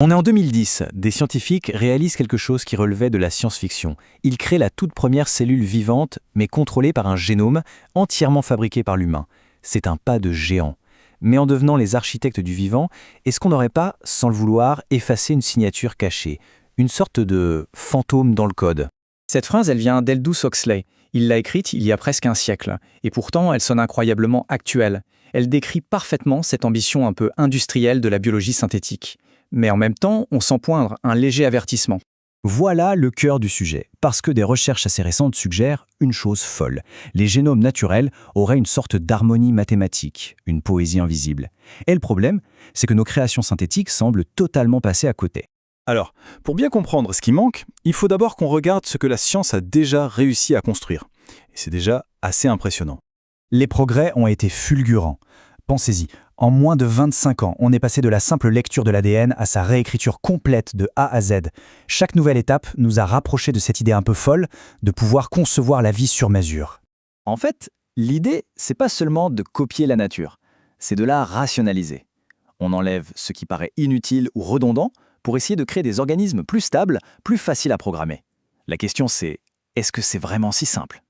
On est en 2010, des scientifiques réalisent quelque chose qui relevait de la science-fiction. Ils créent la toute première cellule vivante, mais contrôlée par un génome entièrement fabriqué par l'humain. C'est un pas de géant. Mais en devenant les architectes du vivant, est-ce qu'on n'aurait pas, sans le vouloir, effacé une signature cachée, une sorte de fantôme dans le code? Cette phrase, elle vient d'Aldous Huxley. Il l'a écrite il y a presque un siècle. Et pourtant, elle sonne incroyablement actuelle. Elle décrit parfaitement cette ambition un peu industrielle de la biologie synthétique. Mais en même temps, on sent poindre un léger avertissement. Voilà le cœur du sujet, parce que des recherches assez récentes suggèrent une chose folle. Les génomes naturels auraient une sorte d'harmonie mathématique, une poésie invisible. Et le problème, c'est que nos créations synthétiques semblent totalement passer à côté. Alors, pour bien comprendre ce qui manque, il faut d'abord qu'on regarde ce que la science a déjà réussi à construire. Et c'est déjà assez impressionnant. Les progrès ont été fulgurants. Pensez-y, en moins de 25 ans, on est passé de la simple lecture de l'ADN à sa réécriture complète de A à Z. Chaque nouvelle étape nous a rapprochés de cette idée un peu folle de pouvoir concevoir la vie sur mesure. En fait, l'idée, c'est pas seulement de copier la nature, c'est de la rationaliser. On enlève ce qui paraît inutile ou redondant pour essayer de créer des organismes plus stables, plus faciles à programmer. La question c'est, est-ce que c'est vraiment si simple ?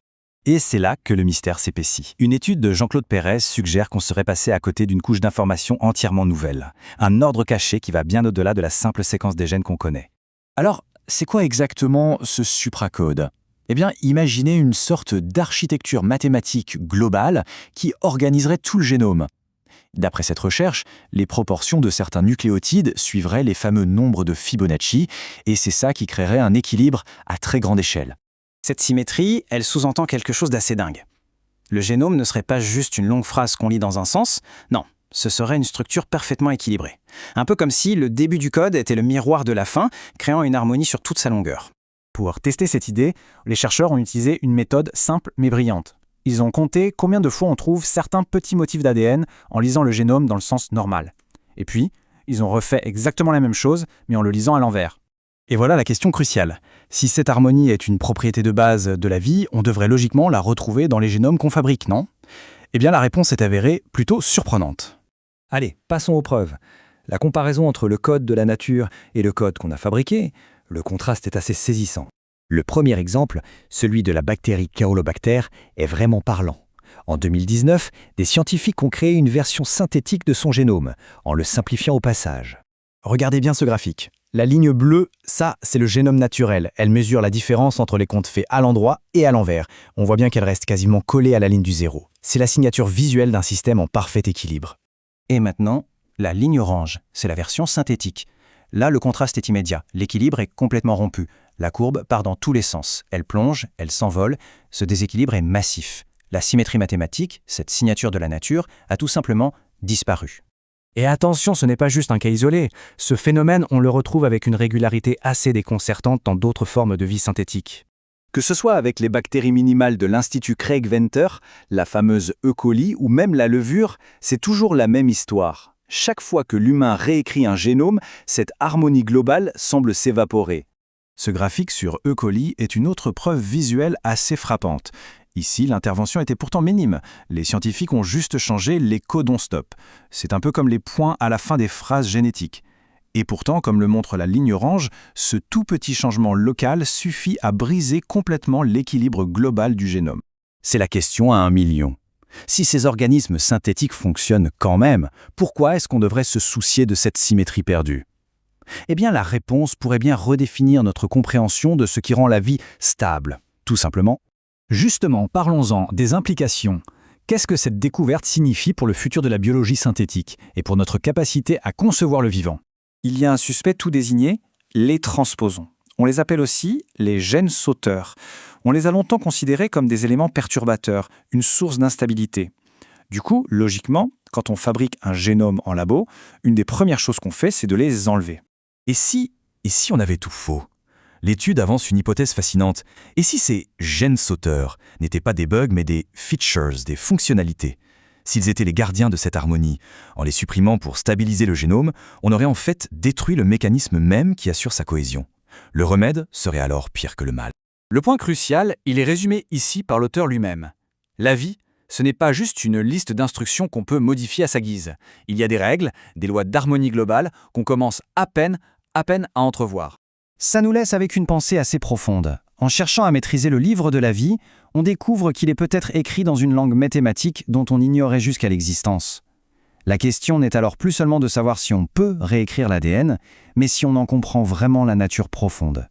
Et c'est là que le mystère s'épaissit. Une étude de Jean-Claude Pérez suggère qu'on serait passé à côté d'une couche d'informations entièrement nouvelle. Un ordre caché qui va bien au-delà de la simple séquence des gènes qu'on connaît. Alors, c'est quoi exactement ce supracode ? Eh bien, imaginez une sorte d'architecture mathématique globale qui organiserait tout le génome. D'après cette recherche, les proportions de certains nucléotides suivraient les fameux nombres de Fibonacci, et c'est ça qui créerait un équilibre à très grande échelle. Cette symétrie, elle sous-entend quelque chose d'assez dingue. Le génome ne serait pas juste une longue phrase qu'on lit dans un sens, non, ce serait une structure parfaitement équilibrée. Un peu comme si le début du code était le miroir de la fin, créant une harmonie sur toute sa longueur. Pour tester cette idée, les chercheurs ont utilisé une méthode simple mais brillante. Ils ont compté combien de fois on trouve certains petits motifs d'ADN en lisant le génome dans le sens normal. Et puis, ils ont refait exactement la même chose, mais en le lisant à l'envers. Et voilà la question cruciale. Si cette harmonie est une propriété de base de la vie, on devrait logiquement la retrouver dans les génomes qu'on fabrique, non ? Eh bien, la réponse est avérée plutôt surprenante. Allez, passons aux preuves. La comparaison entre le code de la nature et le code qu'on a fabriqué, le contraste est assez saisissant. Le premier exemple, celui de la bactérie Caolobacter, est vraiment parlant. En 2019, des scientifiques ont créé une version synthétique de son génome, en le simplifiant au passage. Regardez bien ce graphique. La ligne bleue, ça, c'est le génome naturel. Elle mesure la différence entre les comptes faits à l'endroit et à l'envers. On voit bien qu'elle reste quasiment collée à la ligne du zéro. C'est la signature visuelle d'un système en parfait équilibre. Et maintenant, la ligne orange, c'est la version synthétique. Là, le contraste est immédiat, l'équilibre est complètement rompu. La courbe part dans tous les sens, elle plonge, elle s'envole, ce déséquilibre est massif. La symétrie mathématique, cette signature de la nature, a tout simplement disparu. Et attention, ce n'est pas juste un cas isolé. Ce phénomène, on le retrouve avec une régularité assez déconcertante dans d'autres formes de vie synthétique. Que ce soit avec les bactéries minimales de l'Institut Craig Venter, la fameuse E. coli ou même la levure, c'est toujours la même histoire. Chaque fois que l'humain réécrit un génome, cette harmonie globale semble s'évaporer. Ce graphique sur E. coli est une autre preuve visuelle assez frappante. Ici, l'intervention était pourtant minime. Les scientifiques ont juste changé les codons stop. C'est un peu comme les points à la fin des phrases génétiques. Et pourtant, comme le montre la ligne orange, ce tout petit changement local suffit à briser complètement l'équilibre global du génome. C'est la question à 1 million. Si ces organismes synthétiques fonctionnent quand même, pourquoi est-ce qu'on devrait se soucier de cette symétrie perdue ? Eh bien, la réponse pourrait bien redéfinir notre compréhension de ce qui rend la vie stable. Tout simplement. Justement, parlons-en des implications. Qu'est-ce que cette découverte signifie pour le futur de la biologie synthétique et pour notre capacité à concevoir le vivant ? Il y a un suspect tout désigné, les transposons. On les appelle aussi les gènes sauteurs. On les a longtemps considérés comme des éléments perturbateurs, une source d'instabilité. Du coup, logiquement, quand on fabrique un génome en labo, une des premières choses qu'on fait, c'est de les enlever. Et si on avait tout faux ? L'étude avance une hypothèse fascinante. Et si ces gènes sauteurs n'étaient pas des bugs, mais des features, des fonctionnalités ? S'ils étaient les gardiens de cette harmonie, en les supprimant pour stabiliser le génome, on aurait en fait détruit le mécanisme même qui assure sa cohésion. Le remède serait alors pire que le mal. Le point crucial, il est résumé ici par l'auteur lui-même. La vie, ce n'est pas juste une liste d'instructions qu'on peut modifier à sa guise. Il y a des règles, des lois d'harmonie globale qu'on commence à peine à peine à entrevoir. Ça nous laisse avec une pensée assez profonde. En cherchant à maîtriser le livre de la vie, on découvre qu'il est peut-être écrit dans une langue mathématique dont on ignorait jusqu'à l'existence. La question n'est alors plus seulement de savoir si on peut réécrire l'ADN, mais si on en comprend vraiment la nature profonde.